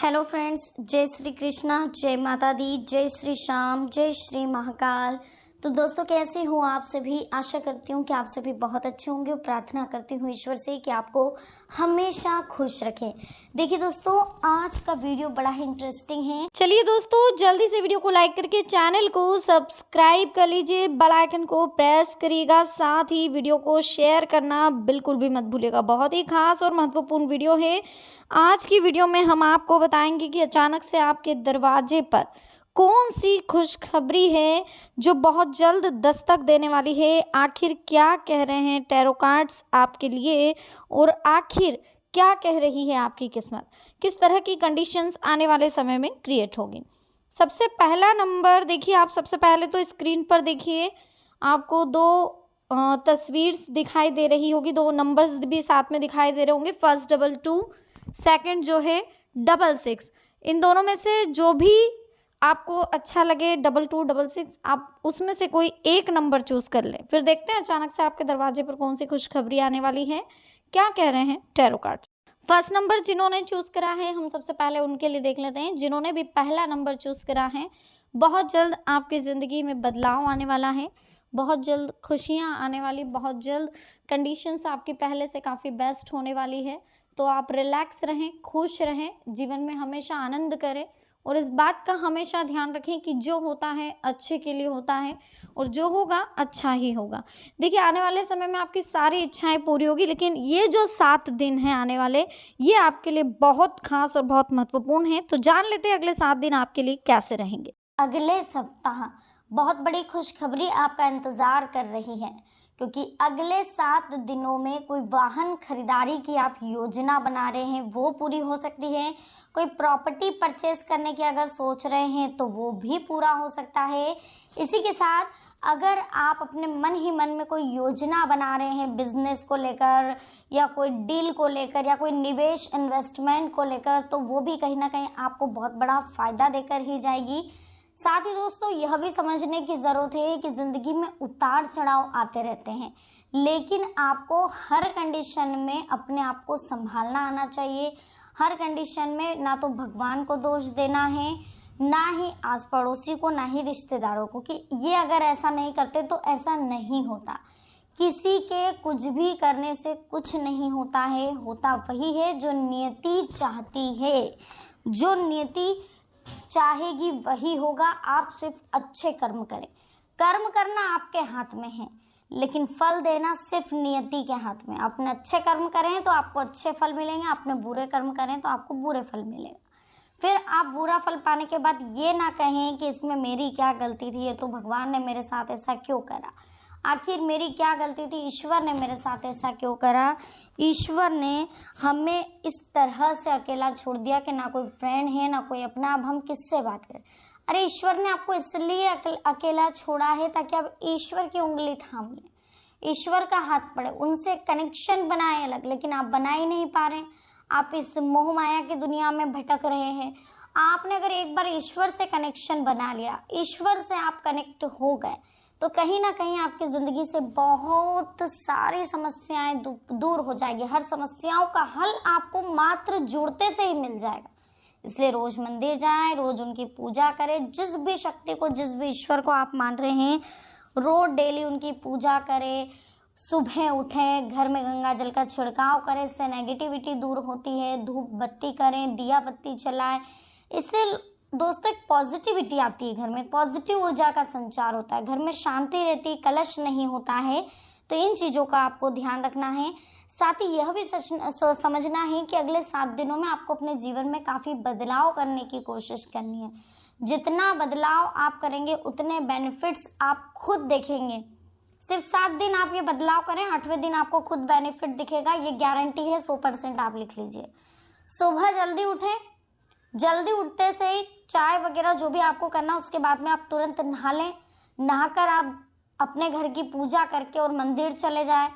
Hello friends, जय श्री कृष्णा, जय माता दी, जय श्री श्याम, जय श्री महाकाल। तो दोस्तों, कैसे हो आप सभी? आशा करती हूँ कि आप सभी बहुत अच्छे होंगे और प्रार्थना करती हूँ ईश्वर से कि आपको हमेशा खुश रखे। देखिए दोस्तों, आज का वीडियो बड़ा ही इंटरेस्टिंग है। चलिए दोस्तों, जल्दी से वीडियो को लाइक करके चैनल को सब्सक्राइब कर लीजिए, बेल आइकन को प्रेस करिएगा, साथ ही वीडियो को शेयर करना बिल्कुल भी मत भूलिएगा। बहुत ही खास और महत्वपूर्ण वीडियो है। आज की वीडियो में हम आपको बताएंगे कि अचानक से आपके दरवाजे पर कौन सी खुशखबरी है जो बहुत जल्द दस्तक देने वाली है। आखिर क्या कह रहे हैं टैरो कार्ड्स आपके लिए, और आखिर क्या कह रही है आपकी किस्मत, किस तरह की कंडीशंस आने वाले समय में क्रिएट होगी। सबसे पहला नंबर देखिए, आप सबसे पहले तो स्क्रीन पर देखिए, आपको दो तस्वीर दिखाई दे रही होगी, दो नंबर्स भी साथ में दिखाई दे रहे होंगे। फर्स्ट 22, सेकंड जो है 66। इन दोनों में से जो भी आपको अच्छा लगे, 22, 66, आप उसमें से कोई एक नंबर चूज कर लें। फिर देखते हैं अचानक से आपके दरवाजे पर कौन सी खुशखबरी आने वाली है, क्या कह रहे हैं टैरो कार्ड्स। फर्स्ट नंबर जिन्होंने चूज करा है, हम सबसे पहले उनके लिए देख लेते हैं। जिन्होंने भी पहला नंबर चूज करा है, बहुत जल्द आपकी ज़िंदगी में बदलाव आने वाला है, बहुत जल्द खुशियाँ आने वाली, बहुत जल्द कंडीशंस आपकी पहले से काफ़ी बेस्ट होने वाली है। तो आप रिलैक्स रहें, खुश रहें, जीवन में हमेशा आनंद करें और इस बात का हमेशा ध्यान रखें कि जो होता है अच्छे के लिए होता है और जो होगा अच्छा ही होगा। देखिए, आने वाले समय में आपकी सारी इच्छाएं पूरी होगी, लेकिन ये जो 7 दिन हैं आने वाले, ये आपके लिए बहुत खास और बहुत महत्वपूर्ण है। तो जान लेते हैं अगले 7 दिन आपके लिए कैसे रहेंगे। अगले सप्ताह बहुत बड़ी खुशखबरी आपका इंतजार कर रही है, क्योंकि अगले 7 दिनों में कोई वाहन खरीदारी की आप योजना बना रहे हैं वो पूरी हो सकती है। कोई प्रॉपर्टी परचेस करने की अगर सोच रहे हैं तो वो भी पूरा हो सकता है। इसी के साथ अगर आप अपने मन ही मन में कोई योजना बना रहे हैं बिजनेस को लेकर या कोई डील को लेकर या कोई निवेश इन्वेस्टमेंट को लेकर, तो वो भी कहीं ना कहीं आपको बहुत बड़ा फायदा देकर ही जाएगी। साथ ही दोस्तों, यह भी समझने की ज़रूरत है कि ज़िंदगी में उतार चढ़ाव आते रहते हैं, लेकिन आपको हर कंडीशन में अपने आप को संभालना आना चाहिए। हर कंडीशन में ना तो भगवान को दोष देना है, ना ही आस पड़ोसी को, ना ही रिश्तेदारों को, कि ये अगर ऐसा नहीं करते तो ऐसा नहीं होता। किसी के कुछ भी करने से कुछ नहीं होता है, होता वही है जो नियति चाहती है। जो नियति चाहेगी वही होगा। आप सिर्फ अच्छे कर्म करें। कर्म करना आपके हाथ में है, लेकिन फल देना सिर्फ नियति के हाथ में। आपने अच्छे कर्म करें तो आपको अच्छे फल मिलेंगे, आपने बुरे कर्म करें तो आपको बुरे फल मिलेगा। फिर आप बुरा फल पाने के बाद ये ना कहें कि इसमें मेरी क्या गलती थी, ये तो भगवान ने मेरे साथ ऐसा क्यों करा। आखिर मेरी क्या गलती थी, ईश्वर ने मेरे साथ ऐसा क्यों करा। ईश्वर ने हमें इस तरह से अकेला छोड़ दिया कि ना कोई फ्रेंड है ना कोई अपना, अब हम किससे बात करें। अरे ईश्वर ने आपको इसलिए अकेला छोड़ा है ताकि आप ईश्वर की उंगली थाम लें, ईश्वर का हाथ पड़े, उनसे कनेक्शन बनाए अलग, लेकिन आप बना ही नहीं पा रहे। आप इस मोह माया की दुनिया में भटक रहे हैं। आपने अगर एक बार ईश्वर से कनेक्शन बना लिया, ईश्वर से आप कनेक्ट हो गए, तो कहीं ना कहीं आपकी ज़िंदगी से बहुत सारी समस्याएं दूर हो जाएगी। हर समस्याओं का हल आपको मात्र जुड़ते से ही मिल जाएगा। इसलिए रोज मंदिर जाएं, रोज उनकी पूजा करें। जिस भी शक्ति को, जिस भी ईश्वर को आप मान रहे हैं, रोज डेली उनकी पूजा करें। सुबह उठें, घर में गंगा जल का छिड़काव करें, इससे नेगेटिविटी दूर होती है। धूप बत्ती करें, दिया बत्ती चलाएं। इससे दोस्तों एक पॉजिटिविटी आती है, घर में पॉजिटिव ऊर्जा का संचार होता है, घर में शांति रहती, कलश नहीं होता है। तो इन चीज़ों का आपको ध्यान रखना है। साथ ही यह भी समझना है कि अगले 7 दिनों में आपको अपने जीवन में काफ़ी बदलाव करने की कोशिश करनी है। जितना बदलाव आप करेंगे उतने बेनिफिट्स आप खुद देखेंगे। सिर्फ 7 दिन आप ये बदलाव करें, 8वें दिन आपको खुद बेनिफिट दिखेगा, ये गारंटी है। 100% आप लिख लीजिए। सुबह जल्दी उठें, जल्दी उठते से ही चाय वगैरह जो भी आपको करना, उसके बाद में आप तुरंत नहा लें। नहाकर आप अपने घर की पूजा करके और मंदिर चले जाएं।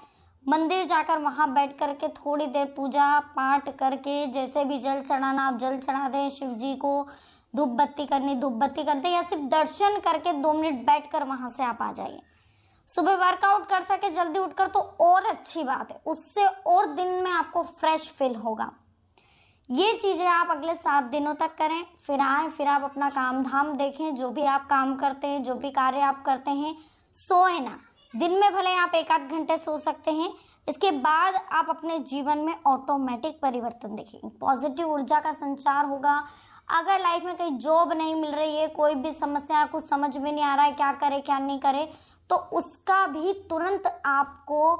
मंदिर जाकर वहां बैठ करके थोड़ी देर पूजा पाठ करके, जैसे भी जल चढ़ाना आप जल चढ़ा दें शिव जी को। धूप बत्ती करनी धूप बत्ती कर दें, या सिर्फ दर्शन करके 2 मिनट बैठकर वहां से आप आ जाइए। सुबह वर्कआउट कर सके जल्दी उठकर तो और अच्छी बात है, उससे और दिन में आपको फ्रेश फील होगा। ये चीज़ें आप अगले 7 दिनों तक करें, फिर आएँ, फिर आप अपना काम धाम देखें, जो भी आप काम करते हैं, जो भी कार्य आप करते हैं, सोएं ना। दिन में भले आप 1 आध घंटे सो सकते हैं, इसके बाद आप अपने जीवन में ऑटोमेटिक परिवर्तन देखेंगे, पॉजिटिव ऊर्जा का संचार होगा। अगर लाइफ में कहीं जॉब नहीं मिल रही है, कोई भी समस्या, कुछ समझ में नहीं आ रहा है क्या करे क्या नहीं करे, तो उसका भी तुरंत आपको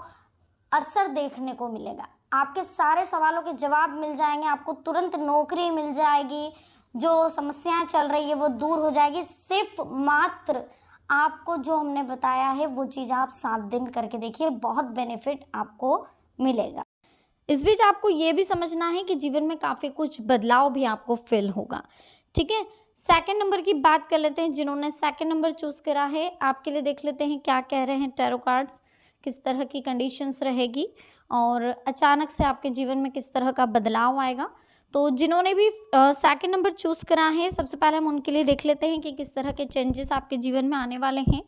असर देखने को मिलेगा। आपके सारे सवालों के जवाब मिल जाएंगे, आपको तुरंत नौकरी मिल जाएगी, जो समस्याएं चल रही है वो दूर हो जाएगी। सिर्फ मात्र आपको जो हमने बताया है वो चीज़ आप 7 दिन करके देखिए, बहुत बेनिफिट आपको मिलेगा। इस बीच आपको ये भी समझना है कि जीवन में काफ़ी कुछ बदलाव भी आपको फील होगा, ठीक है। सेकंड नंबर की बात कर लेते हैं, जिन्होंने सेकंड नंबर चूज़ करा है आपके लिए देख लेते हैं क्या कह रहे हैं टैरो कार्ड्स, किस तरह की कंडीशंस रहेगी और अचानक से आपके जीवन में किस तरह का बदलाव आएगा। तो जिन्होंने भी सेकंड नंबर चूज़ करा है, सबसे पहले हम उनके लिए देख लेते हैं कि किस तरह के चेंजेस आपके जीवन में आने वाले हैं।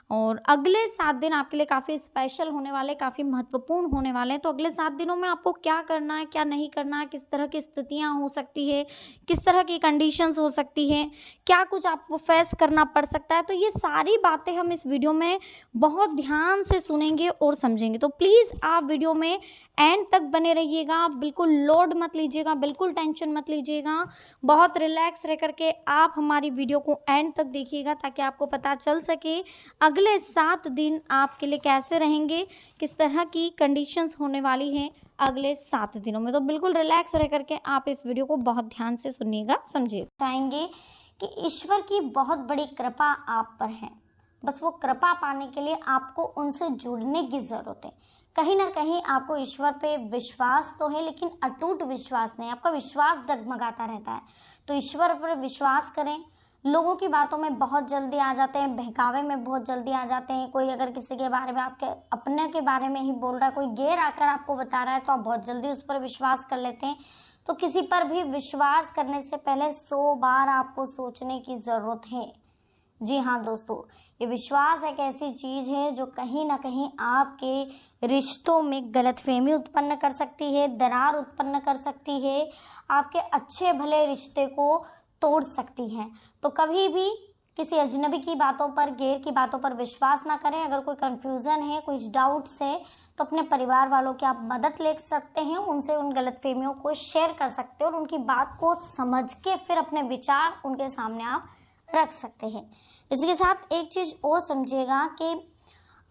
और अगले 7 दिन आपके लिए काफ़ी स्पेशल होने वाले, काफ़ी महत्वपूर्ण होने वाले हैं। तो अगले 7 दिनों में आपको क्या करना है, क्या नहीं करना है, किस तरह की स्थितियाँ हो सकती है, किस तरह की कंडीशंस हो सकती हैं, क्या कुछ आपको फेस करना पड़ सकता है, तो ये सारी बातें हम इस वीडियो में बहुत ध्यान से सुनेंगे और समझेंगे। तो प्लीज़ आप वीडियो में एंड तक बने रहिएगा, बिल्कुल लोड मत लीजिएगा, बिल्कुल टेंशन मत लीजिएगा, बहुत रिलैक्स रह करके आप हमारी वीडियो को एंड तक देखिएगा, ताकि आपको पता चल सके अगले 7 दिन आपके लिए कैसे रहेंगे, किस तरह की कंडीशंस होने वाली हैं अगले 7 दिनों में। तो बिल्कुल रिलैक्स रह करके आप इस वीडियो को बहुत ध्यान से सुनिएगा, समझिएगा। चाहेंगे कि ईश्वर की बहुत बड़ी कृपा आप पर है, बस वो कृपा पाने के लिए आपको उनसे जुड़ने की ज़रूरत है। कहीं ना कहीं आपको ईश्वर पे विश्वास तो है, लेकिन अटूट विश्वास नहीं, आपका विश्वास डगमगाता रहता है। तो ईश्वर पर विश्वास करें। लोगों की बातों में बहुत जल्दी आ जाते हैं, बहकावे में बहुत जल्दी आ जाते हैं। कोई अगर किसी के बारे में, आपके अपने के बारे में ही बोल रहा है, कोई गैर आकर आपको बता रहा है, तो आप बहुत जल्दी उस पर विश्वास कर लेते हैं। तो किसी पर भी विश्वास करने से पहले 100 बार आपको सोचने की ज़रूरत है। जी हाँ दोस्तों, ये विश्वास एक ऐसी चीज़ है जो कहीं ना कहीं आपके रिश्तों में गलतफहमी उत्पन्न कर सकती है, दरार उत्पन्न कर सकती है, आपके अच्छे भले रिश्ते को तोड़ सकती है। तो कभी भी किसी अजनबी की बातों पर, गैर की बातों पर विश्वास ना करें। अगर कोई कंफ्यूजन है, कुछ डाउट्स है, तो अपने परिवार वालों की आप मदद ले सकते हैं, उनसे उन गलतफहमियों को शेयर कर सकते हैं और उनकी बात को समझ के फिर अपने विचार उनके सामने आप रख सकते हैं। इसके साथ एक चीज़ और समझिएगा कि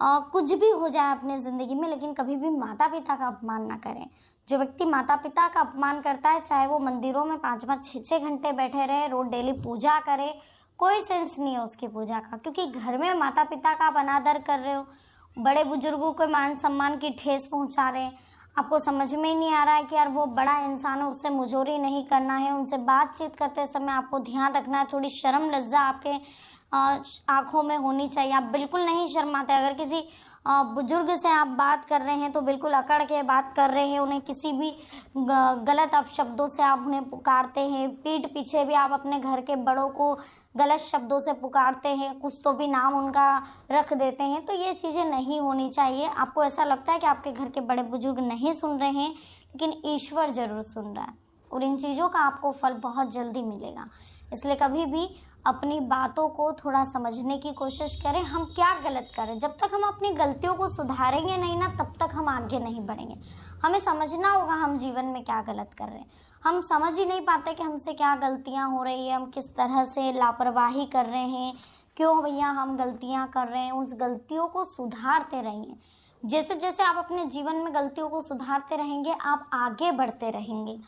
कुछ भी हो जाए अपने ज़िंदगी में, लेकिन कभी भी माता पिता का अपमान ना करें। जो व्यक्ति माता पिता का अपमान करता है, चाहे वो मंदिरों में 5-5, 6-6 घंटे बैठे रहे, रोज डेली पूजा करे, कोई सेंस नहीं है उसकी पूजा का, क्योंकि घर में माता पिता का आप अनादर कर रहे हो, बड़े बुजुर्गों को मान सम्मान की ठेस पहुंचा रहे हैं। आपको समझ में ही नहीं आ रहा है कि यार वो बड़ा इंसान है, उससे मुजोरी नहीं करना है, उनसे बातचीत करते समय आपको ध्यान रखना है, थोड़ी शर्म लज्जा आपके आँखों में होनी चाहिए। आप बिल्कुल नहीं शर्माते। अगर किसी बुजुर्ग से आप बात कर रहे हैं तो बिल्कुल अकड़ के बात कर रहे हैं, उन्हें किसी भी गलत अपशब्दों से आप उन्हें पुकारते हैं, पीठ पीछे भी आप अपने घर के बड़ों को गलत शब्दों से पुकारते हैं, कुछ तो भी नाम उनका रख देते हैं। तो ये चीज़ें नहीं होनी चाहिए। आपको ऐसा लगता है कि आपके घर के बड़े बुजुर्ग नहीं सुन रहे हैं, लेकिन ईश्वर जरूर सुन रहा है और इन चीज़ों का आपको फल बहुत जल्दी मिलेगा। इसलिए कभी भी अपनी बातों को थोड़ा समझने की कोशिश करें, हम क्या गलत करें। जब तक हम अपनी गलतियों को सुधारेंगे नहीं ना, तब तक हम आगे नहीं बढ़ेंगे। हमें समझना होगा हम जीवन में क्या गलत कर रहे हैं। हम समझ ही नहीं पाते कि हमसे क्या गलतियां हो रही है, हम किस तरह से लापरवाही कर रहे हैं, क्यों भैया हम गलतियां कर रहे हैं। उस गलतियों को सुधारते रहिए। जैसे जैसे आप अपने जीवन में गलतियों को सुधारते रहेंगे, आप आगे बढ़ते रहेंगे।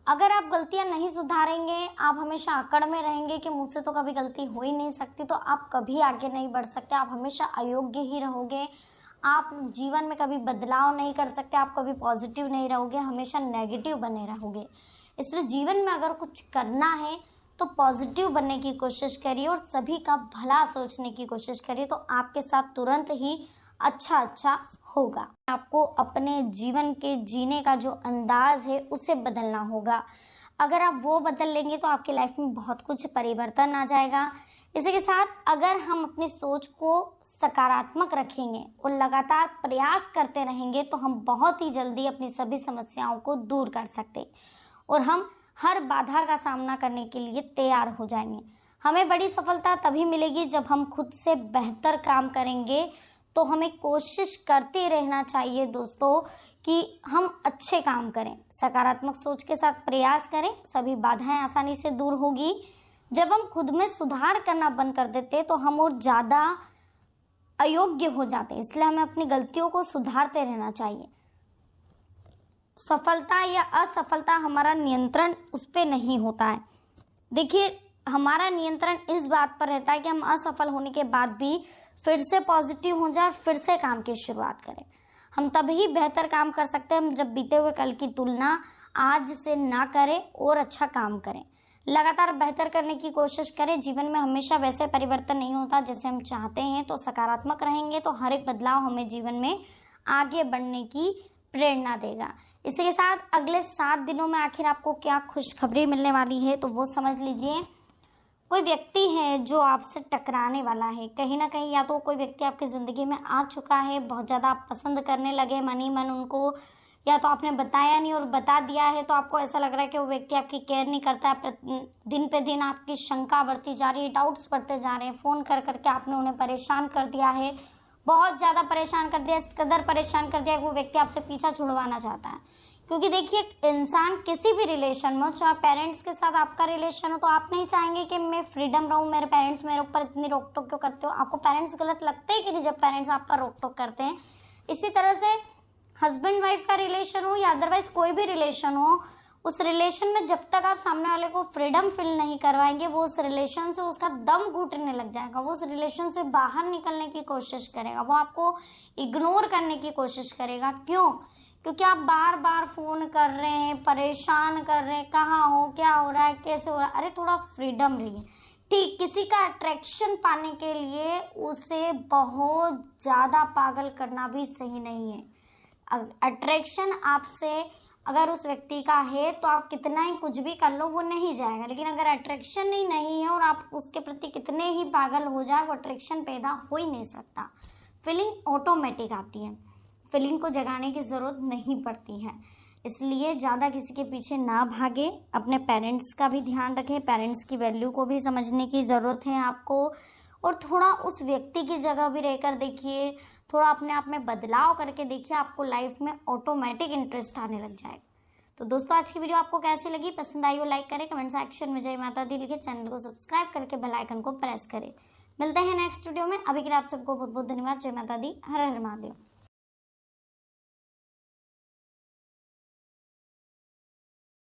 अगर आप गलतियां नहीं सुधारेंगे, आप हमेशा अकड़ में रहेंगे कि मुझसे तो कभी गलती हो ही नहीं सकती, तो आप कभी आगे नहीं बढ़ सकते। आप हमेशा अयोग्य ही रहोगे। आप जीवन में कभी बदलाव नहीं कर सकते। आप कभी पॉजिटिव नहीं रहोगे, हमेशा नेगेटिव बने रहोगे। इसलिए जीवन में अगर कुछ करना है तो पॉजिटिव बनने की कोशिश करिए और सभी का भला सोचने की कोशिश करिए, तो आपके साथ तुरंत ही अच्छा होगा। आपको अपने जीवन के जीने का जो अंदाज है उसे बदलना होगा। अगर आप वो बदल लेंगे तो आपकी लाइफ में बहुत कुछ परिवर्तन आ जाएगा। इसी के साथ अगर हम अपनी सोच को सकारात्मक रखेंगे और लगातार प्रयास करते रहेंगे, तो हम बहुत ही जल्दी अपनी सभी समस्याओं को दूर कर सकते और हम हर बाधा का सामना करने के लिए तैयार हो जाएंगे। हमें बड़ी सफलता तभी मिलेगी जब हम खुद से बेहतर काम करेंगे। तो हमें कोशिश करते रहना चाहिए दोस्तों कि हम अच्छे काम करें, सकारात्मक सोच के साथ प्रयास करें, सभी बाधाएं आसानी से दूर होगी। जब हम खुद में सुधार करना बंद कर देते तो हम और ज़्यादा अयोग्य हो जाते हैं, इसलिए हमें अपनी गलतियों को सुधारते रहना चाहिए। सफलता या असफलता हमारा नियंत्रण उस पर नहीं होता है। देखिए, हमारा नियंत्रण इस बात पर रहता है कि हम असफल होने के बाद भी फिर से पॉजिटिव हो जाए, फिर से काम की शुरुआत करें। हम तभी बेहतर काम कर सकते हैं हम जब बीते हुए कल की तुलना आज से ना करें और अच्छा काम करें। लगातार बेहतर करने की कोशिश करें। जीवन में हमेशा वैसे परिवर्तन नहीं होता जैसे हम चाहते हैं, तो सकारात्मक रहेंगे तो हर एक बदलाव हमें जीवन में आगे बढ़ने की प्रेरणा देगा। इसी के साथ अगले 7 दिनों में आखिर आपको क्या खुशखबरी मिलने वाली है तो वो समझ लीजिए। कोई व्यक्ति है जो आपसे टकराने वाला है, कहीं ना कहीं या तो कोई व्यक्ति आपकी ज़िंदगी में आ चुका है, बहुत ज़्यादा आप पसंद करने लगे मन ही मन उनको, या तो आपने बताया नहीं और बता दिया है तो आपको ऐसा लग रहा है कि वो व्यक्ति आपकी केयर नहीं करता है। दिन पे दिन आपकी शंका बढ़ती जा रही है, डाउट्स बढ़ते जा रहे हैं, फ़ोन कर करके आपने उन्हें परेशान कर दिया है, बहुत ज़्यादा परेशान कर दिया, इस कदर परेशान कर दिया कि वो व्यक्ति आपसे पीछा छुड़वाना चाहता है। क्योंकि देखिए, इंसान किसी भी रिलेशन में हो, चाहे पेरेंट्स के साथ आपका रिलेशन हो, तो आप नहीं चाहेंगे कि मैं फ्रीडम रहूं, मेरे पेरेंट्स मेरे ऊपर इतनी रोक टोक क्यों करते हो। आपको पेरेंट्स गलत लगते हैं कि नहीं जब पेरेंट्स आप पर रोक टोक करते हैं। इसी तरह से हस्बैंड वाइफ का रिलेशन हो या अदरवाइज कोई भी रिलेशन हो, उस रिलेशन में जब तक आप सामने वाले को फ्रीडम फील नहीं करवाएंगे, वो उस रिलेशन से उसका दम घुटने लग जाएगा, वो उस रिलेशन से बाहर निकलने की कोशिश करेगा, वो आपको इग्नोर करने की कोशिश करेगा। क्यों? क्योंकि आप बार बार फोन कर रहे हैं, परेशान कर रहे हैं, कहाँ हो, क्या हो रहा है, कैसे हो रहा है। अरे थोड़ा फ्रीडम रहिए। ठीक, किसी का अट्रैक्शन पाने के लिए उसे बहुत ज़्यादा पागल करना भी सही नहीं है। अट्रैक्शन आपसे अगर उस व्यक्ति का है तो आप कितना ही कुछ भी कर लो वो नहीं जाएगा, लेकिन अगर अट्रैक्शन ही नहीं है और आप उसके प्रति कितने ही पागल हो जाए, वो अट्रैक्शन पैदा हो ही नहीं सकता। फीलिंग ऑटोमेटिक आती है, फीलिंग को जगाने की ज़रूरत नहीं पड़ती है। इसलिए ज़्यादा किसी के पीछे ना भागे, अपने पेरेंट्स का भी ध्यान रखें, पेरेंट्स की वैल्यू को भी समझने की ज़रूरत है आपको, और थोड़ा उस व्यक्ति की जगह भी रहकर देखिए, थोड़ा अपने आप में बदलाव करके देखिए, आपको लाइफ में ऑटोमेटिक इंटरेस्ट आने लग जाएगा। तो दोस्तों, आज की वीडियो आपको कैसी लगी? पसंद आई हो लाइक करें, कमेंट सेक्शन में जय माता दी लिखे, चैनल को सब्सक्राइब करके बेल आइकन को प्रेस करें। मिलते हैं नेक्स्ट वीडियो में। अभी के लिए आप सबको बहुत बहुत धन्यवाद। जय माता दी, हर हर महादेव।